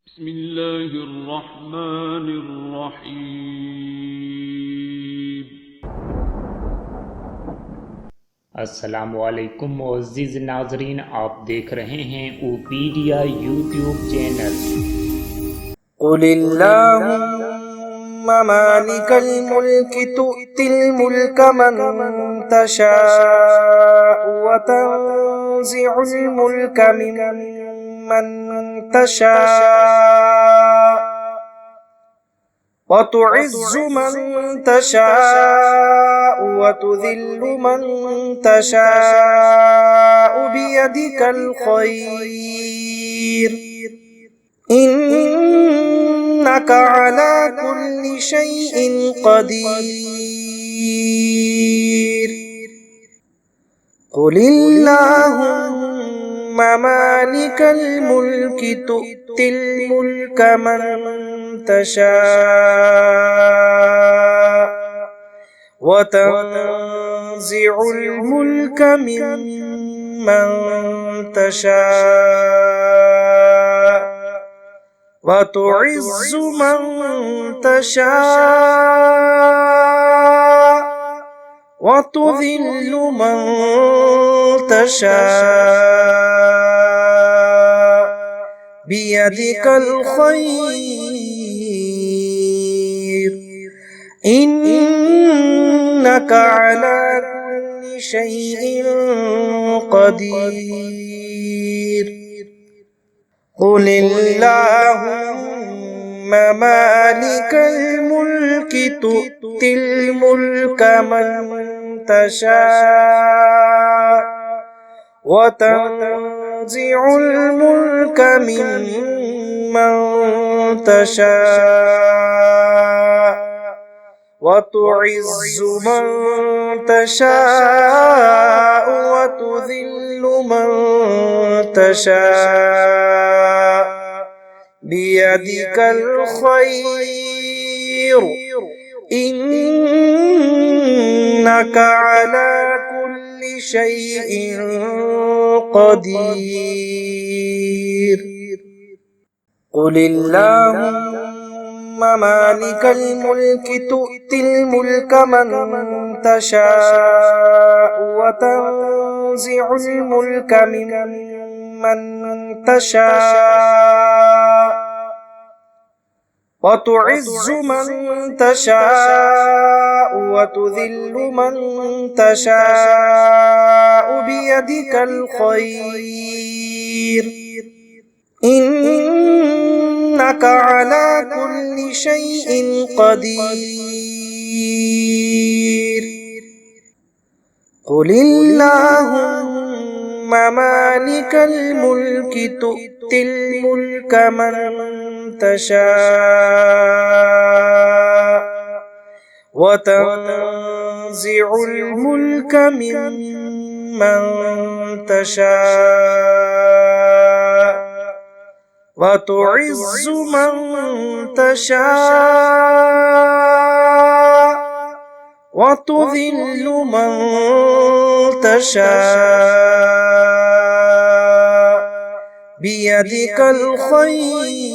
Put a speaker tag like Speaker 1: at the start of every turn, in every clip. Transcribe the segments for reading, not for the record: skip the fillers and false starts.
Speaker 1: بسم الله الرحمن الرحیم۔
Speaker 2: अस्सलामुअलैकुम मुअज़्ज़िज़ नाज़रीन, आप देख रहे हैं ओपीडिया यूट्यूब चैनल।
Speaker 3: قل اللهم مالك الملك تؤتي الملك من تشاء وتنزع الملك ممن تشاء وتعز من تشاء وتذل من تشاء بيدك الخير إنك على كل شيء قدير قل اللهم مالك الملك تؤتي الملك من تشاء وتنزع الملك ممن تشاء وتعز من تشاء وتذل من تشاء بيدك الخير إنك على كل شيء قدير قل اللهم مالك الملك تؤتي الملك من تشاء وتنزع الملك ممن تشاء وتعز من تشاء وتذل من تشاء بيدك الخير إنك على كل شيء قدير قل اللهم مالك الملك تؤتي الملك من تشاء وتنزع الملك ممن تشاء وتعز من تشاء وتذل من تشاء بيدك الخير إنك على كل شيء قدير قل اللهم مالك الملك تؤتي الملك من تشاء وتنزع الملك ممن تشاء وتعز من تشاء وتذل من تشاء بيدك الخير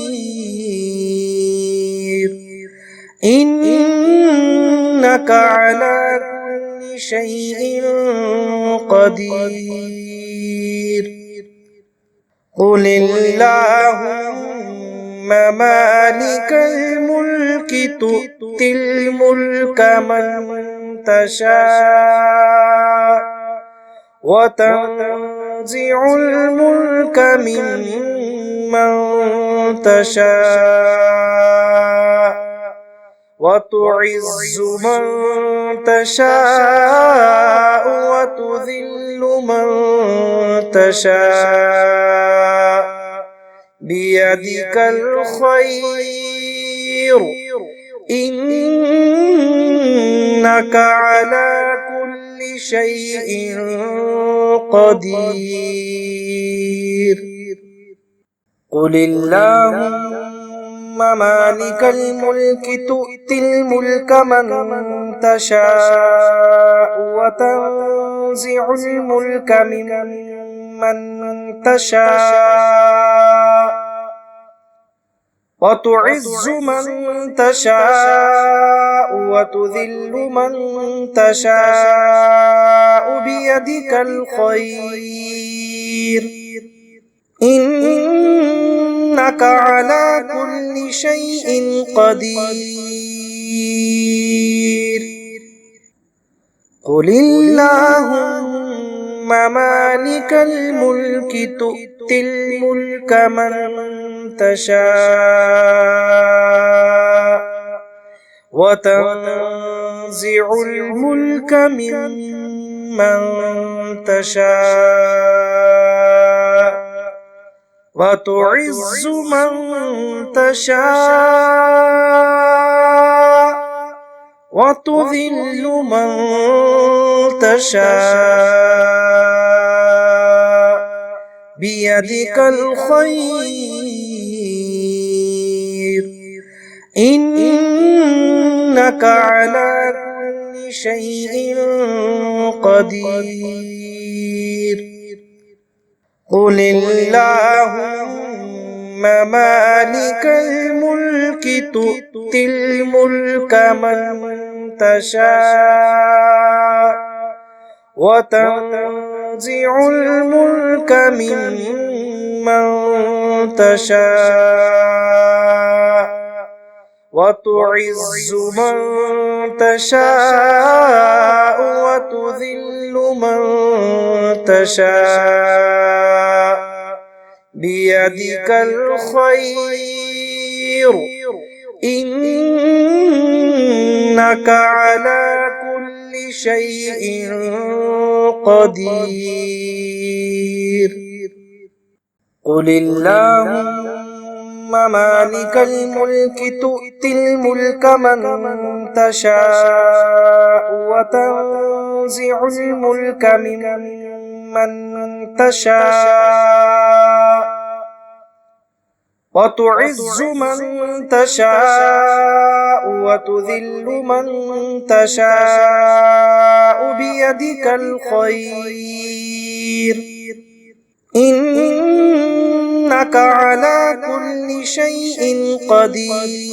Speaker 3: إنك على كل شيء قدير قل اللهم مالك الملك تؤتي الملك من تشاء وتنزع الملك ممن تشاء وتعز من تشاء وتذل من تشاء بيدك الخير إنك على كل شيء قدير قل اللهم مالك الملك تؤتي الملك من تشاء وتنزع الملك ممن تشاء وتعز من تشاء وتذل من تشاء بيدك الخير إنك على كل شيء قدير قل اللهم مالك الملك تؤتي الملك من تشاء وتنزع الملك ممن تشاء وتعز من تشاء وتذل من تشاء بيدك الخير إنك على كل شيء قدير قل اللهم مالك الملك تؤتي الملك من تشاء وتنزع الملك ممن تشاء وتعز من تشاء وتذل من تشاء بيدك الخير إنك على كل شيء قدير قل اللهم مالك الملك تؤتي الملك من تشاء وتنزع الملك ممن تشاء وتعز من تشاء وتذل من تشاء بيدك الخير إنك على كل شيء قدير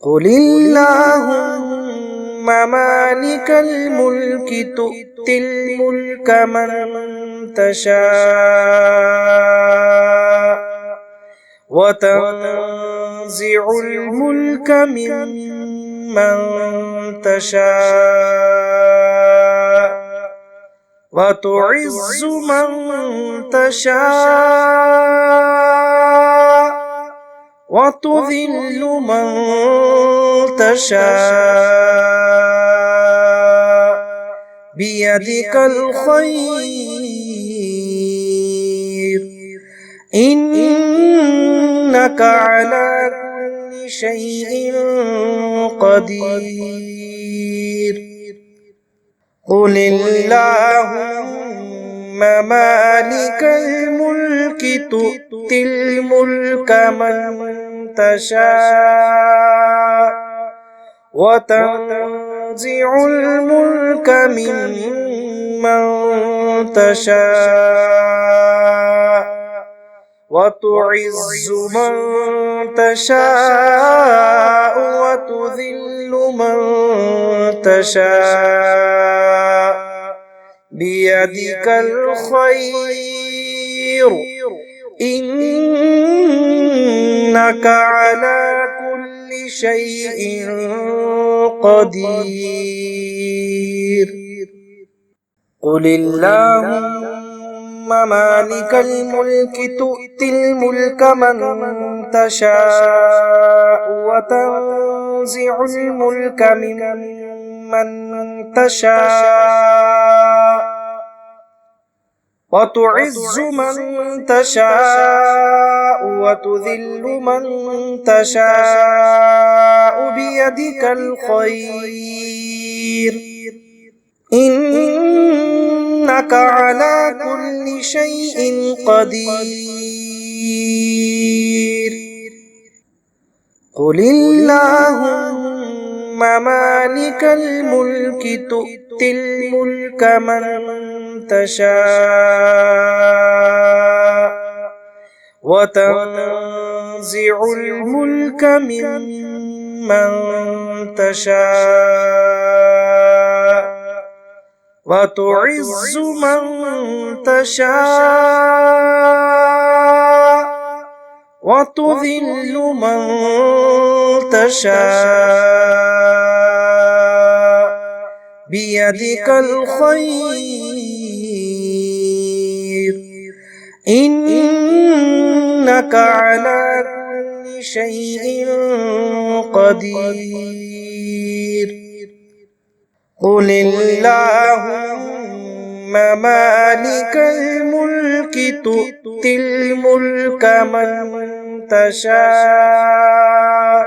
Speaker 3: قل اللهم مالك الملك تؤتي الملك من تشاء وتنزع الملك ممن تشاء وتعز من تشاء وتذل من تشاء بيدك الخير إنك على كل شيء قدير قل اللهم مالك الملك تؤتي الملك من تشاء وتنزع الملك ممن تشاء وتعز من تشاء وتذل من تشاء بيدك الخير إنك على كل شيء قدير قل اللهم مالك الملك تؤتي الملك من تشاء وتنزع الملك ممن تشاء وتعز من تشاء وتذل من تشاء بيدك الخير إنك على كل شيء قدير قل اللهم مالك الملك تؤتي الملك من تشاء وتنزع الملك ممن تشاء وتعز من تشاء وتذل من تشاء بيدك الخير إنك على كل شيء قدير قل اللهم مالك الملك تؤتي الملك من تشاء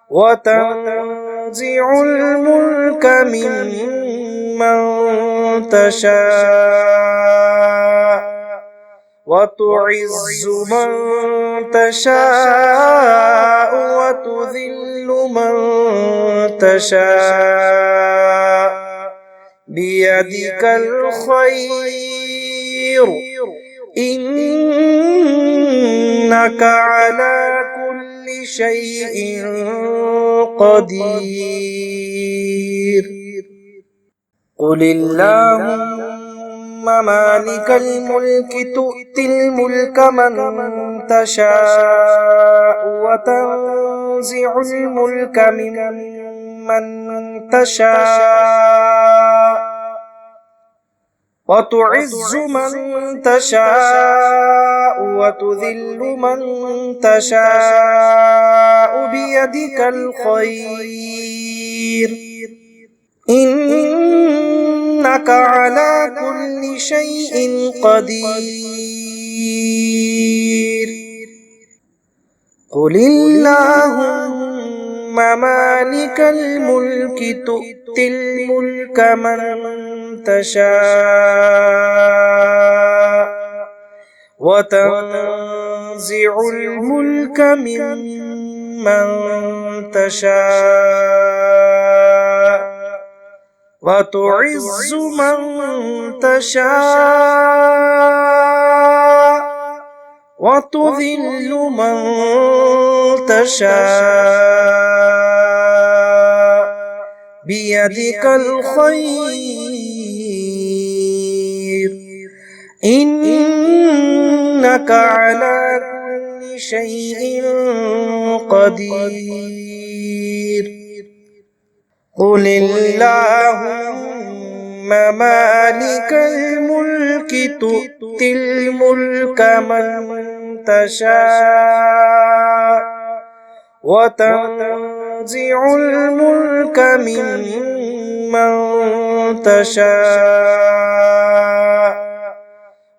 Speaker 3: وتنزع الملك ممن تشاء وتعز من تشاء وتذل من تشاء بيدك الخير إنك على كل شيء قدير قل اللهم مالك الملك تؤتي الملك من تشاء وتنزع الملك ممن تشاء وتعز من تشاء وتذل من تشاء بيدك الخير إنك على كل شيء قدير قل اللهم مالك الملك تؤتي الملك من تشاء وتنزع الملك ممن تشاء وتعز من تشاء وتذل من تشاء بيدك الخير إنك على كل شيء قدير قل اللهم مالك الملك تؤتي الملك من تشاء وتنزع الملك ممن تشاء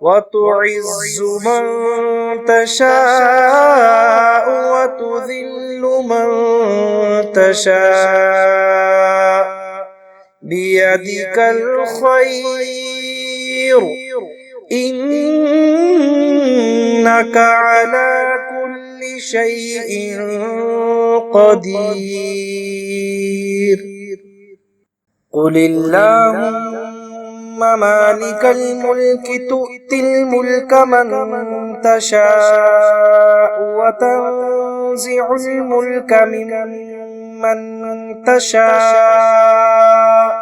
Speaker 3: وتعز من تشاء وتذل من تشاء بيدك الخير إنك على كل شيء قدير قل اللهم مالك الملك تؤتي الملك من تشاء وتنزع الملك ممن تشاء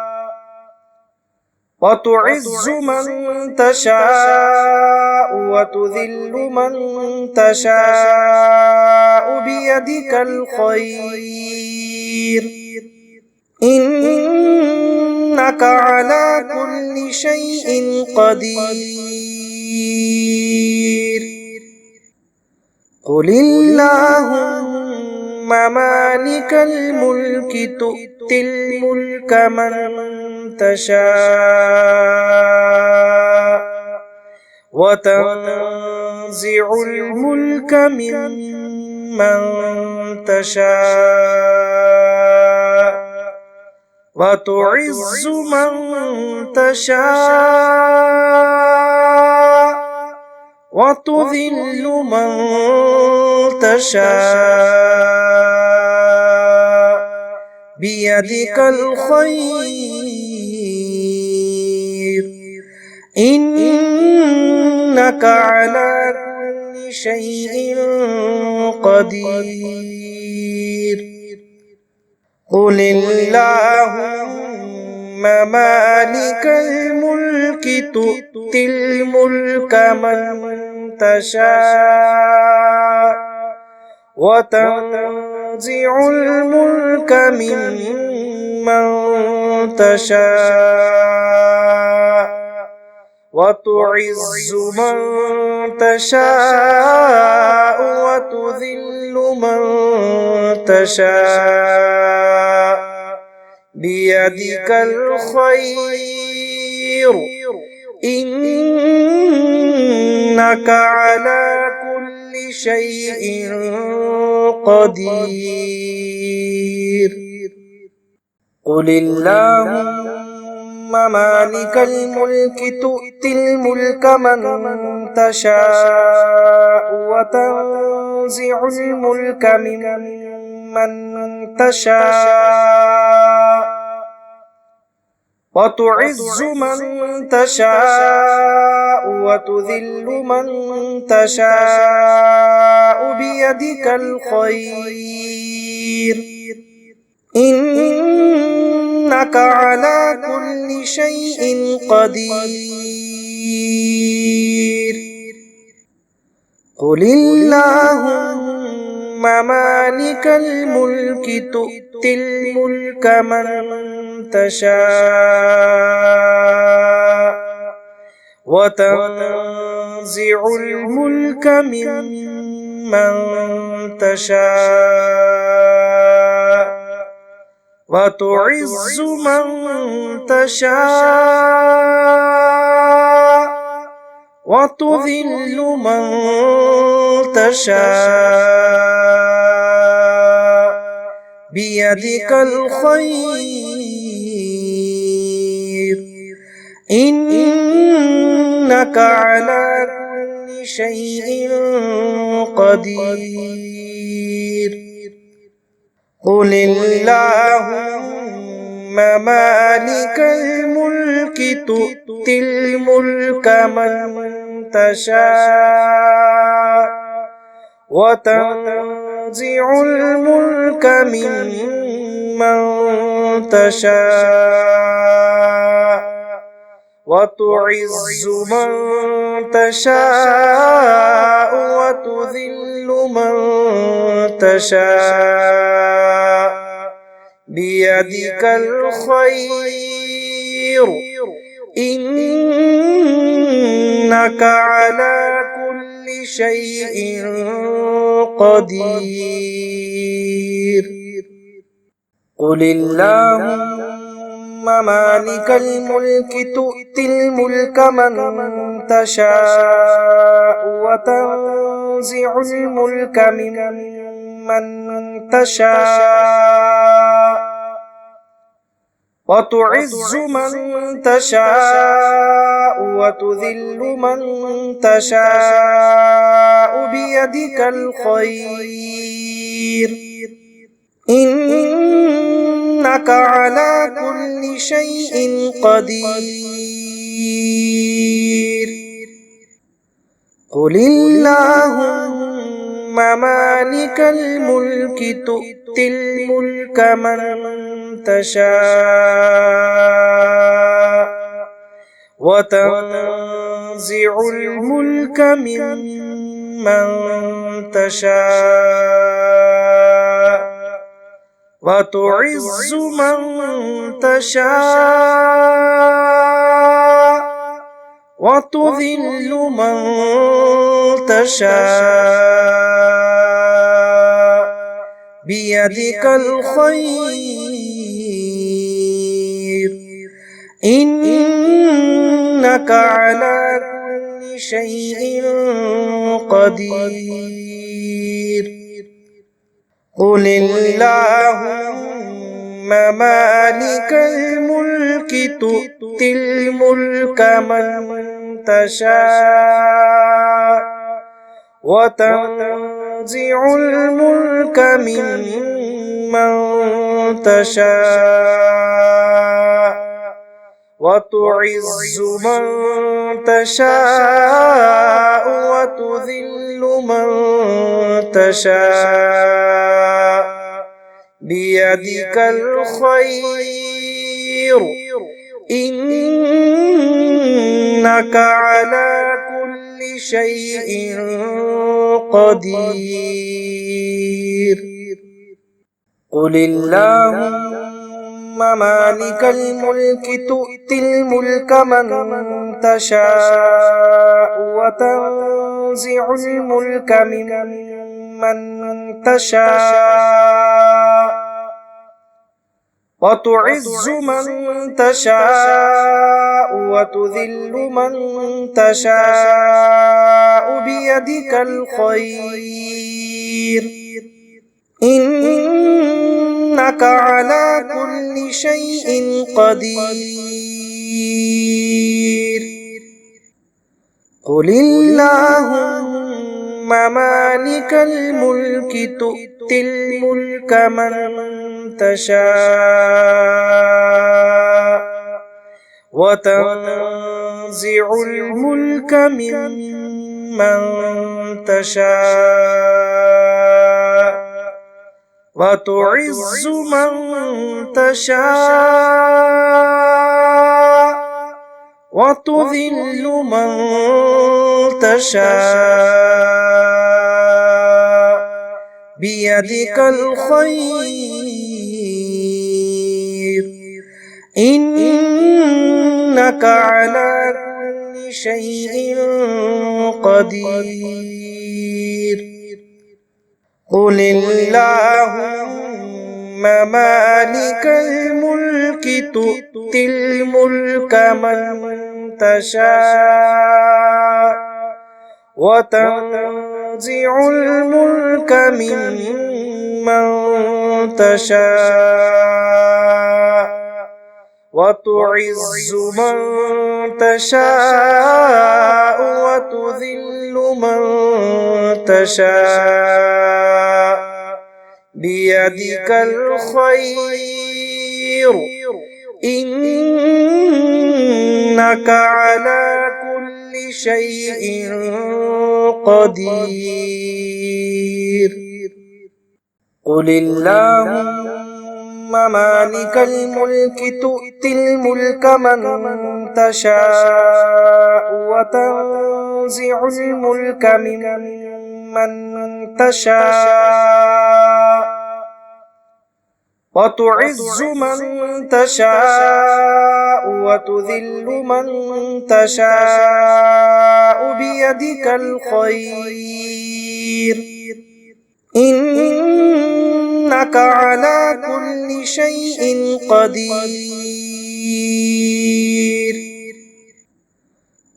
Speaker 3: وتعز من تشاء وتذل من تشاء بيدك الخير إنك على كل شيء قدير قل اللهم مالك الملك تؤتي الملك من تشاء وتنزع الملك ممن تشاء وتعز من تشاء وتذل من تشاء بيدك الخير إنك على كل كل شيء قدير قل اللهم مالك الملك تؤتي الملك من تشاء وتنزع الملك ممن تشاء وتعز من تشاء وتذل من تشاء بيدك الخير إنك على كل شيء قدير قل اللهم مالك الملك تؤتي الملك من تشاء وتنزع الملك ممن تشاء وتعز من تشاء وتذل من تشاء بيدك الخير إنك على كل شيء قدير قل اللهم مالك الملك تؤتي الملك من تشاء وتنزع الملك ممن تشاء وتعز من تشاء وتذل من تشاء بيدك الخير إنك على كل شيء قدير قل اللهم مالك الملك تؤتي الملك من تشاء وتنزع الملك ممن تشاء وتعز من تشاء وتذل من تشاء بيدك الخير إنك على كل شيء قدير قل اللهم مالك الملك تؤتي الملك من تشاء وتنزع الملك ممن تشاء وتعز من تشاء وتذل من تشاء بيدك الخير إنك على كل شيء قدير قل اللهم مالك الملك تؤتي الملك من تشاء وتنزع الملك ممن تشاء وتعز من تشاء وتذل من تشاء بيدك الخير إنك على كل شيء قدير قل اللهم مالك الملك تؤتي الملك من تشاء وتنزع الملك ممن تشاء وتعز من تشاء وتذل من تشاء بيدك الخير إنك على كل شيء قدير قل اللهم مالك الملك تؤتي الملك من تشاء وتنزع الملك ممن تشاء وتعز من تشاء وتذل من تشاء بيدك الخير إنك على كل شيء قدير قل اللهم مالك الملك تؤتي الملك من تشاء وتنزع الملك ممن تشاء وتعز من تشاء وتذل من تشاء بيدك الخير إنك على كل شيء قدير قل اللهم مالك الملك تؤتي الملك من تشاء وتنزع الملك ممن تشاء وتعز من تشاء وتذل من تشاء بيدك الخير إنك على كل شيء قدير قل اللهم مالك الملك تؤتي الملك من تشاء وتنزع الملك ممن تشاء وتعز من تشاء وتذل من تشاء بيدك الخير إنك على كل شيء قدير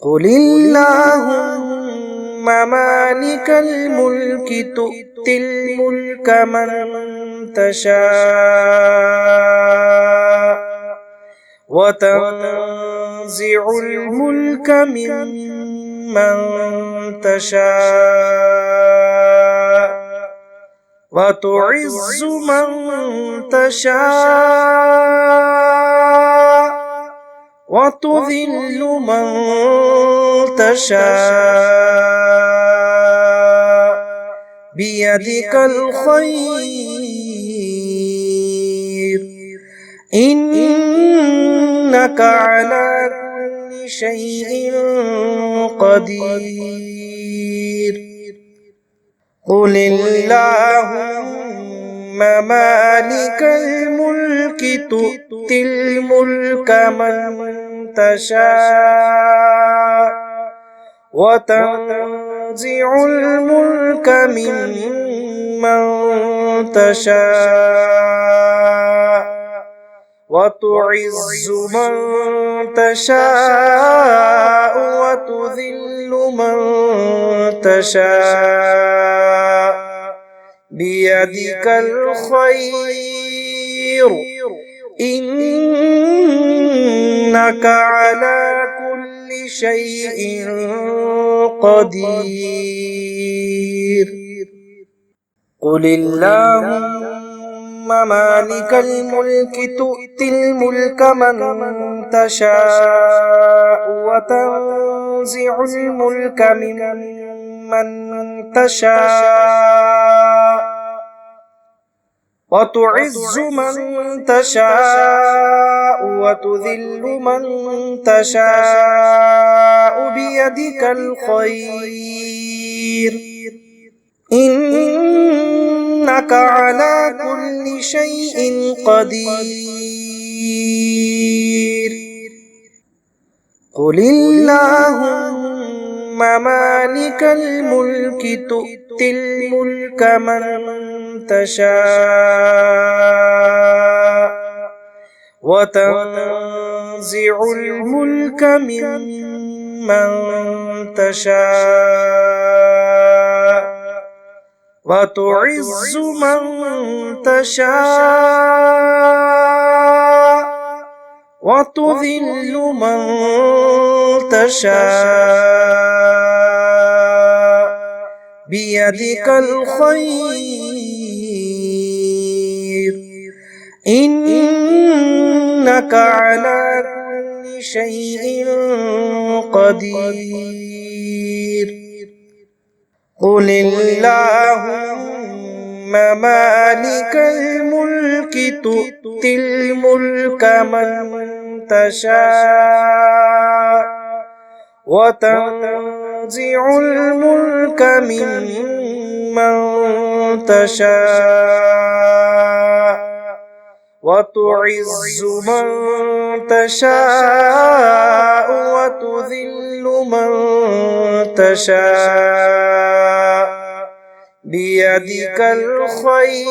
Speaker 3: قل اللهم مالك الملك تؤتي الملك من تشاء وتنزع الملك ممن تشاء وتعز من تشاء وتذل من تشاء بيدك الخير إنك على كل شيء قدير قل اللهم مالك الملك تؤتي الملك من تشاء وتنزع الملك ممن تشاء وتعز من تشاء وتذل من تشاء بيدك الخير إنك على كل شيء قدير قل اللهم مالك الملك تؤتي الملك من تشاء وتنزع الملك ممن ممن تشاء وتعز من تشاء وتذل من تشاء بيدك الخير إنك على كل شيء قدير قل اللهم مالك الملك تؤتي الملك من تشاء وتنزع الملك ممن تشاء وتعز من تشاء وتذل من تشاء بيدك الخير إنك على كل شيء قدير قل اللهم مالك الملك تؤتي الملك من تشاء وتنزع الملك ممن تشاء وتعز من تشاء وتذل من تشاء بيدك الخير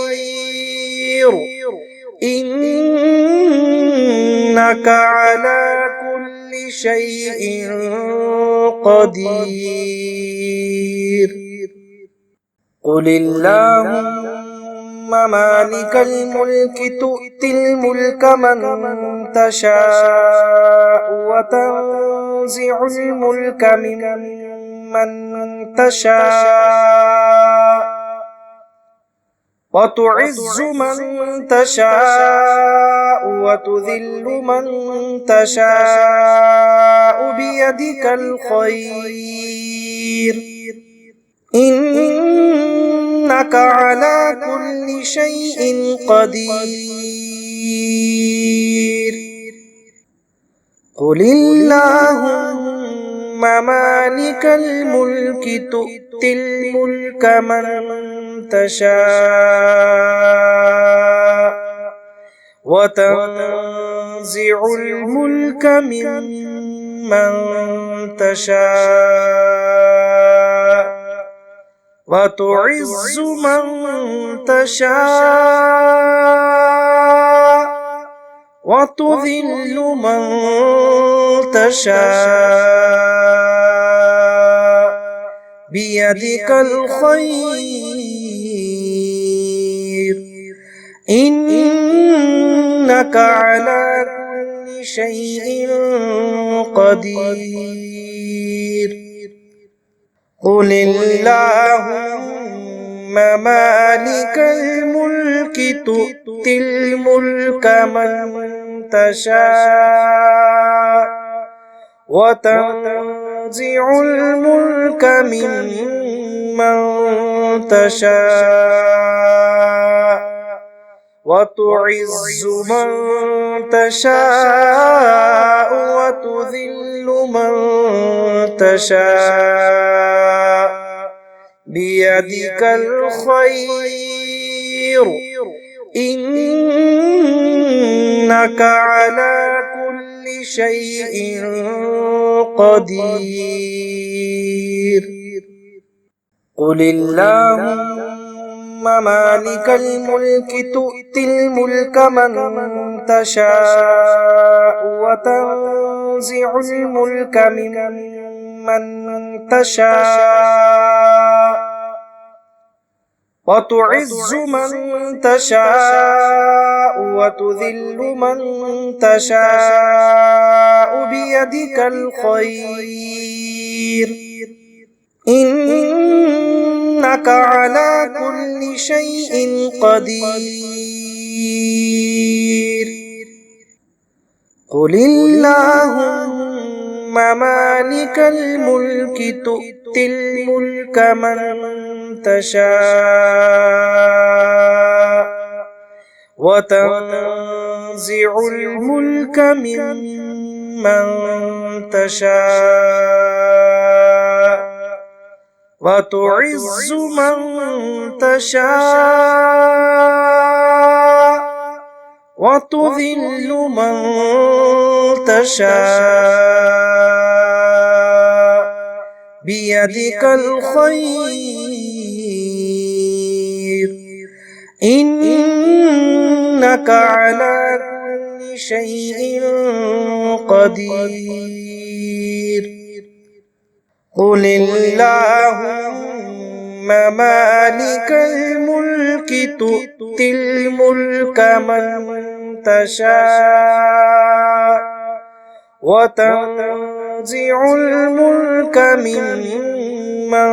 Speaker 3: إنك على كل شيء قدير قل اللهم مالك الملك تؤتي الملك من تشاء وتنزع الملك ممن تشاء وتعز من تشاء وتذل من تشاء بيدك الخير إنك على كل شيء قدير قل اللهم مالك الملك تؤتي الملك من تشاء وتنزع الملك ممن تشاء وتعز من تشاء وتذل من تشاء بيدك الخير إنك على كل شيء قدير قل اللهم مالك الملك تؤتي الملك من تشاء وتنزع الملك ممن تشاء وتعز من تشاء وتذل من تشاء بيدك الخير إنك على كل شيء قدير قل اللهم مالك الملك تؤتي الملك من تشاء وتنزع الملك ممن تشاء وتعز من تشاء وتذل من تشاء بيدك الخير إنك على كل شيء قدير قل اللهم مالك الملك تؤتي الملك من تشاء وتنزع الملك ممن تشاء وتعز من تشاء وتذل من تشاء بيدك الخير إنك على كل شيء قدير قل اللهم مالك الملك تؤتي الملك من تشاء وتنزع الملك ممن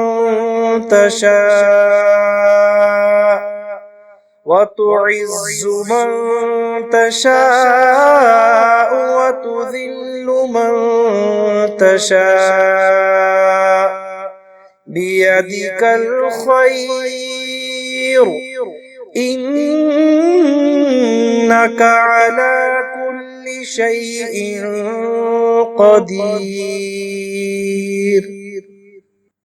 Speaker 3: تشاء وتعز من تشاء وتذل من تشاء بيدك الخير إنك على كل شيء قدير